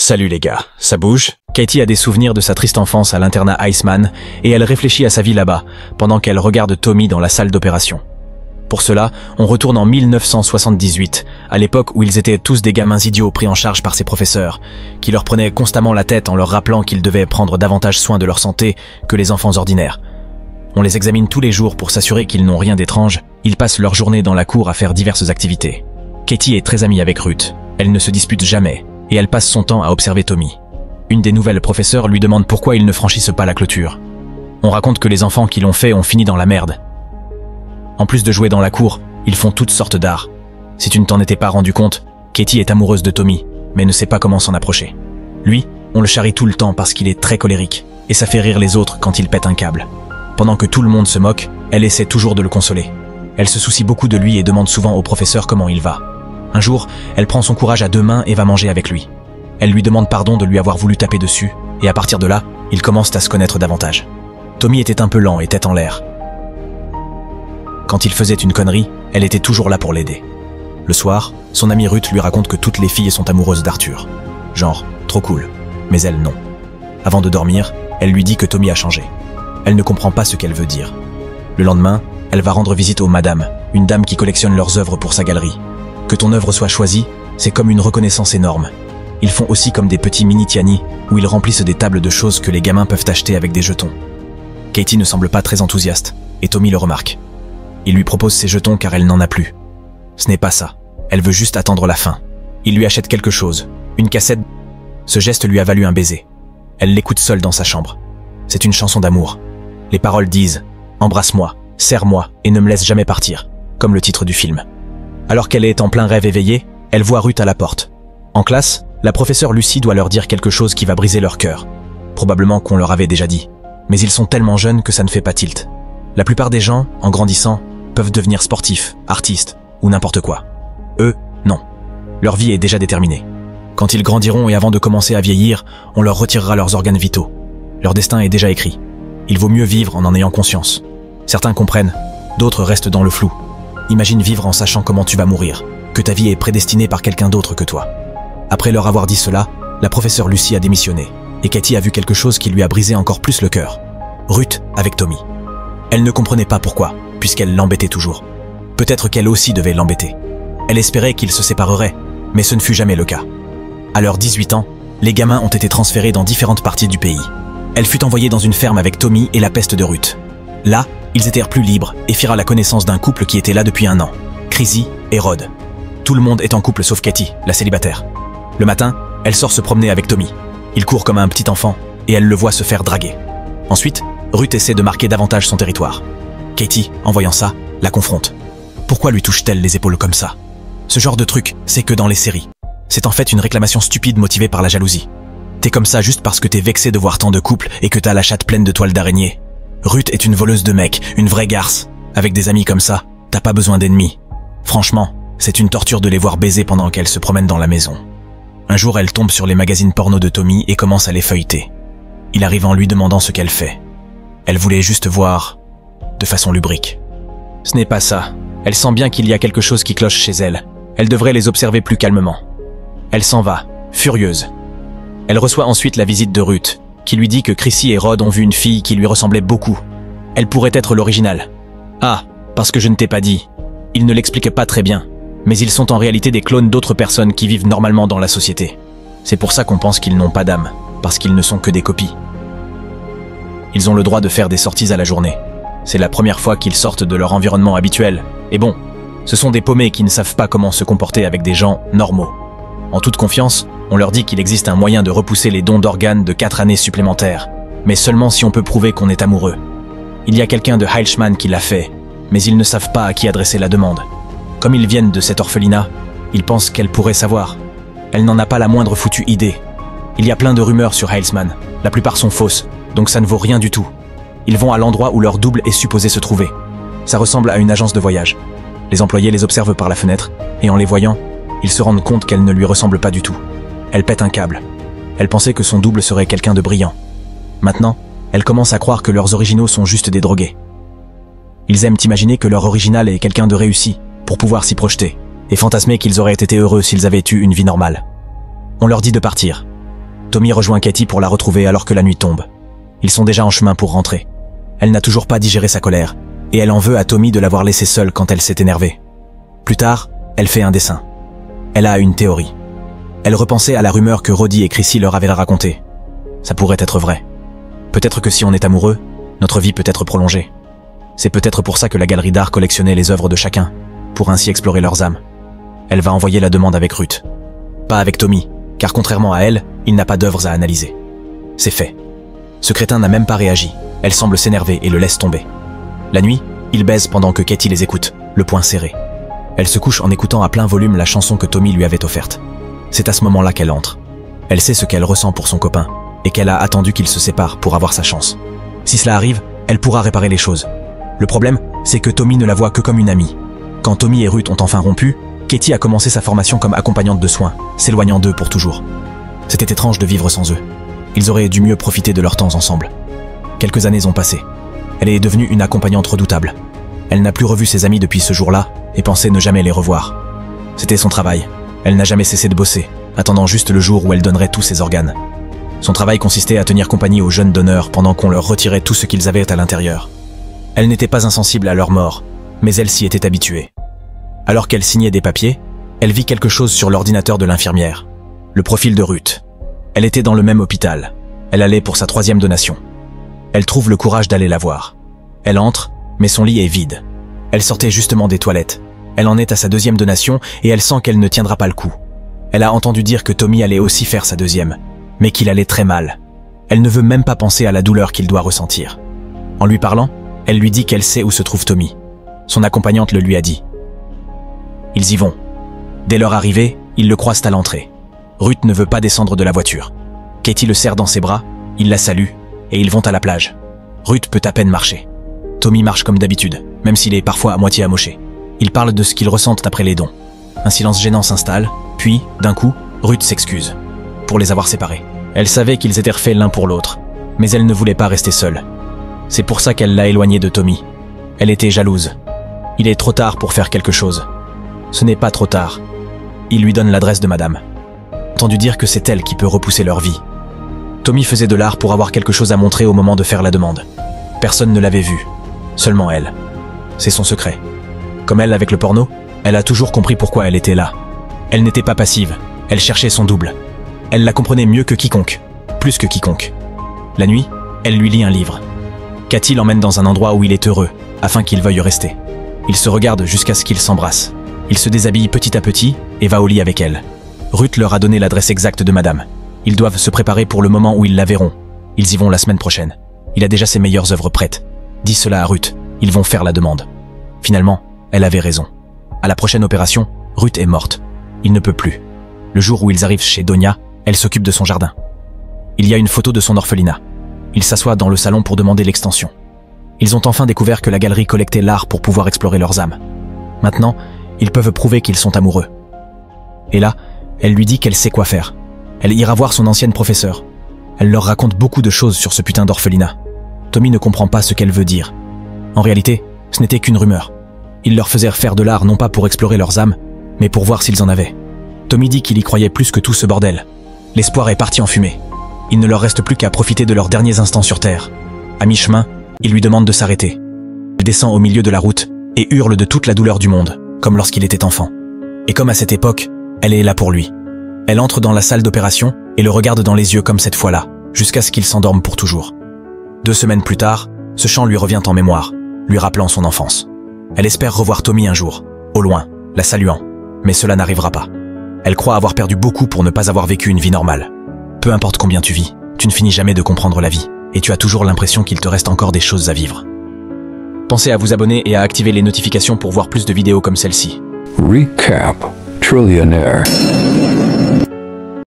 Salut les gars, ça bouge? Katie a des souvenirs de sa triste enfance à l'internat Iceman et elle réfléchit à sa vie là-bas pendant qu'elle regarde Tommy dans la salle d'opération. Pour cela, on retourne en 1978, à l'époque où ils étaient tous des gamins idiots pris en charge par ses professeurs, qui leur prenaient constamment la tête en leur rappelant qu'ils devaient prendre davantage soin de leur santé que les enfants ordinaires. On les examine tous les jours pour s'assurer qu'ils n'ont rien d'étrange, ils passent leur journée dans la cour à faire diverses activités. Katie est très amie avec Ruth, elle ne se dispute jamais, et elle passe son temps à observer Tommy. Une des nouvelles professeurs lui demande pourquoi ils ne franchissent pas la clôture. On raconte que les enfants qui l'ont fait ont fini dans la merde. En plus de jouer dans la cour, ils font toutes sortes d'arts. Si tu ne t'en étais pas rendu compte, Katie est amoureuse de Tommy, mais ne sait pas comment s'en approcher. Lui, on le charrie tout le temps parce qu'il est très colérique, et ça fait rire les autres quand il pète un câble. Pendant que tout le monde se moque, elle essaie toujours de le consoler. Elle se soucie beaucoup de lui et demande souvent au professeur comment il va. Un jour, elle prend son courage à deux mains et va manger avec lui. Elle lui demande pardon de lui avoir voulu taper dessus, et à partir de là, ils commencent à se connaître davantage. Tommy était un peu lent et tête en l'air. Quand il faisait une connerie, elle était toujours là pour l'aider. Le soir, son amie Ruth lui raconte que toutes les filles sont amoureuses d'Arthur. Genre, trop cool. Mais elle, non. Avant de dormir, elle lui dit que Tommy a changé. Elle ne comprend pas ce qu'elle veut dire. Le lendemain, elle va rendre visite aux Madame, une dame qui collectionne leurs œuvres pour sa galerie. Que ton œuvre soit choisie, c'est comme une reconnaissance énorme. Ils font aussi comme des petits mini-tiani, où ils remplissent des tables de choses que les gamins peuvent acheter avec des jetons. Katie ne semble pas très enthousiaste, et Tommy le remarque. Il lui propose ses jetons car elle n'en a plus. Ce n'est pas ça, elle veut juste attendre la fin. Il lui achète quelque chose, une cassette. Ce geste lui a valu un baiser. Elle l'écoute seule dans sa chambre. C'est une chanson d'amour. Les paroles disent « Embrasse-moi, serre-moi et ne me laisse jamais partir », comme le titre du film. Alors qu'elle est en plein rêve éveillé, elle voit Ruth à la porte. En classe, la professeure Lucie doit leur dire quelque chose qui va briser leur cœur. Probablement qu'on leur avait déjà dit. Mais ils sont tellement jeunes que ça ne fait pas tilt. La plupart des gens, en grandissant, peuvent devenir sportifs, artistes ou n'importe quoi. Eux, non. Leur vie est déjà déterminée. Quand ils grandiront et avant de commencer à vieillir, on leur retirera leurs organes vitaux. Leur destin est déjà écrit. Il vaut mieux vivre en ayant conscience. Certains comprennent, d'autres restent dans le flou. Imagine vivre en sachant comment tu vas mourir, que ta vie est prédestinée par quelqu'un d'autre que toi. Après leur avoir dit cela, la professeure Lucie a démissionné, et Katie a vu quelque chose qui lui a brisé encore plus le cœur. Ruth avec Tommy. Elle ne comprenait pas pourquoi, puisqu'elle l'embêtait toujours. Peut-être qu'elle aussi devait l'embêter. Elle espérait qu'ils se sépareraient, mais ce ne fut jamais le cas. À leurs 18 ans, les gamins ont été transférés dans différentes parties du pays. Elle fut envoyée dans une ferme avec Tommy et la peste de Ruth. Là, ils étaient plus libres et firent la connaissance d'un couple qui était là depuis un an, Chrissy et Rod. Tout le monde est en couple sauf Katie, la célibataire. Le matin, elle sort se promener avec Tommy. Il court comme un petit enfant et elle le voit se faire draguer. Ensuite, Ruth essaie de marquer davantage son territoire. Katie, en voyant ça, la confronte. Pourquoi lui touche-t-elle les épaules comme ça? Ce genre de truc, c'est que dans les séries. C'est en fait une réclamation stupide motivée par la jalousie. T'es comme ça juste parce que t'es vexé de voir tant de couples et que t'as la chatte pleine de toiles d'araignée. Ruth est une voleuse de mecs, une vraie garce. Avec des amis comme ça, t'as pas besoin d'ennemis. Franchement, c'est une torture de les voir baiser pendant qu'elles se promènent dans la maison. Un jour, elle tombe sur les magazines porno de Tommy et commence à les feuilleter. Il arrive en lui demandant ce qu'elle fait. Elle voulait juste voir de façon lubrique. Ce n'est pas ça. Elle sent bien qu'il y a quelque chose qui cloche chez elle. Elle devrait les observer plus calmement. Elle s'en va, furieuse. Elle reçoit ensuite la visite de Ruth, qui lui dit que Chrissy et Rod ont vu une fille qui lui ressemblait beaucoup. Elle pourrait être l'original. Ah, parce que je ne t'ai pas dit. Ils ne l'expliquent pas très bien, mais ils sont en réalité des clones d'autres personnes qui vivent normalement dans la société. C'est pour ça qu'on pense qu'ils n'ont pas d'âme, parce qu'ils ne sont que des copies. Ils ont le droit de faire des sorties à la journée. C'est la première fois qu'ils sortent de leur environnement habituel. Et bon, ce sont des paumés qui ne savent pas comment se comporter avec des gens normaux. En toute confiance, on leur dit qu'il existe un moyen de repousser les dons d'organes de 4 années supplémentaires, mais seulement si on peut prouver qu'on est amoureux. Il y a quelqu'un de Heilschmann qui l'a fait, mais ils ne savent pas à qui adresser la demande. Comme ils viennent de cet orphelinat, ils pensent qu'elle pourrait savoir. Elle n'en a pas la moindre foutue idée. Il y a plein de rumeurs sur Heilschmann, la plupart sont fausses, donc ça ne vaut rien du tout. Ils vont à l'endroit où leur double est supposé se trouver. Ça ressemble à une agence de voyage. Les employés les observent par la fenêtre, et en les voyant, ils se rendent compte qu'elle ne lui ressemble pas du tout. Elle pète un câble. Elle pensait que son double serait quelqu'un de brillant. Maintenant, elle commence à croire que leurs originaux sont juste des drogués. Ils aiment imaginer que leur original est quelqu'un de réussi, pour pouvoir s'y projeter, et fantasmer qu'ils auraient été heureux s'ils avaient eu une vie normale. On leur dit de partir. Tommy rejoint Katie pour la retrouver alors que la nuit tombe. Ils sont déjà en chemin pour rentrer. Elle n'a toujours pas digéré sa colère, et elle en veut à Tommy de l'avoir laissée seule quand elle s'est énervée. Plus tard, elle fait un dessin. Elle a une théorie. Elle repensait à la rumeur que Roddy et Chrissy leur avaient racontée. Ça pourrait être vrai. Peut-être que si on est amoureux, notre vie peut être prolongée. C'est peut-être pour ça que la galerie d'art collectionnait les œuvres de chacun, pour ainsi explorer leurs âmes. Elle va envoyer la demande avec Ruth. Pas avec Tommy, car contrairement à elle, il n'a pas d'œuvres à analyser. C'est fait. Ce crétin n'a même pas réagi. Elle semble s'énerver et le laisse tomber. La nuit, il baise pendant que Katie les écoute, le poing serré. Elle se couche en écoutant à plein volume la chanson que Tommy lui avait offerte. C'est à ce moment-là qu'elle entre. Elle sait ce qu'elle ressent pour son copain, et qu'elle a attendu qu'il se sépare pour avoir sa chance. Si cela arrive, elle pourra réparer les choses. Le problème, c'est que Tommy ne la voit que comme une amie. Quand Tommy et Ruth ont enfin rompu, Katie a commencé sa formation comme accompagnante de soins, s'éloignant d'eux pour toujours. C'était étrange de vivre sans eux. Ils auraient dû mieux profiter de leur temps ensemble. Quelques années ont passé. Elle est devenue une accompagnante redoutable. Elle n'a plus revu ses amis depuis ce jour-là et pensait ne jamais les revoir. C'était son travail. Elle n'a jamais cessé de bosser, attendant juste le jour où elle donnerait tous ses organes. Son travail consistait à tenir compagnie aux jeunes donneurs pendant qu'on leur retirait tout ce qu'ils avaient à l'intérieur. Elle n'était pas insensible à leur mort, mais elle s'y était habituée. Alors qu'elle signait des papiers, elle vit quelque chose sur l'ordinateur de l'infirmière. Le profil de Ruth. Elle était dans le même hôpital. Elle allait pour sa 3e donation. Elle trouve le courage d'aller la voir. Elle entre, mais son lit est vide. Elle sortait justement des toilettes. Elle en est à sa 2e donation et elle sent qu'elle ne tiendra pas le coup. Elle a entendu dire que Tommy allait aussi faire sa 2e, mais qu'il allait très mal. Elle ne veut même pas penser à la douleur qu'il doit ressentir. En lui parlant, elle lui dit qu'elle sait où se trouve Tommy. Son accompagnante le lui a dit. Ils y vont. Dès leur arrivée, ils le croisent à l'entrée. Ruth ne veut pas descendre de la voiture. Katie le serre dans ses bras, il la salue, et ils vont à la plage. Ruth peut à peine marcher. Tommy marche comme d'habitude, même s'il est parfois à moitié amoché. Ils parlent de ce qu'ils ressentent après les dons. Un silence gênant s'installe, puis, d'un coup, Ruth s'excuse. Pour les avoir séparés. Elle savait qu'ils étaient refaits l'un pour l'autre, mais elle ne voulait pas rester seule. C'est pour ça qu'elle l'a éloigné de Tommy. Elle était jalouse. Il est trop tard pour faire quelque chose. Ce n'est pas trop tard. Il lui donne l'adresse de madame. Entendu dire que c'est elle qui peut repousser leur vie. Tommy faisait de l'art pour avoir quelque chose à montrer au moment de faire la demande. Personne ne l'avait vu. Seulement elle. C'est son secret. Comme elle avec le porno, elle a toujours compris pourquoi elle était là. Elle n'était pas passive. Elle cherchait son double. Elle la comprenait mieux que quiconque. Plus que quiconque. La nuit, elle lui lit un livre. Katie l'emmène dans un endroit où il est heureux, afin qu'il veuille rester. Ils se regardent jusqu'à ce qu'ils s'embrassent. Il se déshabille petit à petit et va au lit avec elle. Ruth leur a donné l'adresse exacte de madame. Ils doivent se préparer pour le moment où ils la verront. Ils y vont la semaine prochaine. Il a déjà ses meilleures œuvres prêtes. Dis cela à Ruth, ils vont faire la demande. Finalement, elle avait raison. À la prochaine opération, Ruth est morte. Il ne peut plus. Le jour où ils arrivent chez Donia, elle s'occupe de son jardin. Il y a une photo de son orphelinat. Ils s'assoient dans le salon pour demander l'extension. Ils ont enfin découvert que la galerie collectait l'art pour pouvoir explorer leurs âmes. Maintenant, ils peuvent prouver qu'ils sont amoureux. Et là, elle lui dit qu'elle sait quoi faire. Elle ira voir son ancienne professeure. Elle leur raconte beaucoup de choses sur ce putain d'orphelinat. Tommy ne comprend pas ce qu'elle veut dire. En réalité, ce n'était qu'une rumeur. Il leur faisait faire de l'art non pas pour explorer leurs âmes, mais pour voir s'ils en avaient. Tommy dit qu'il y croyait plus que tout ce bordel. L'espoir est parti en fumée. Il ne leur reste plus qu'à profiter de leurs derniers instants sur Terre. À mi-chemin, il lui demande de s'arrêter. Il descend au milieu de la route et hurle de toute la douleur du monde, comme lorsqu'il était enfant. Et comme à cette époque, elle est là pour lui. Elle entre dans la salle d'opération et le regarde dans les yeux comme cette fois-là, jusqu'à ce qu'il s'endorme pour toujours. 2 semaines plus tard, ce chant lui revient en mémoire, lui rappelant son enfance. Elle espère revoir Tommy un jour, au loin, la saluant, mais cela n'arrivera pas. Elle croit avoir perdu beaucoup pour ne pas avoir vécu une vie normale. Peu importe combien tu vis, tu ne finis jamais de comprendre la vie, et tu as toujours l'impression qu'il te reste encore des choses à vivre. Pensez à vous abonner et à activer les notifications pour voir plus de vidéos comme celle-ci. Recap Trillionaire.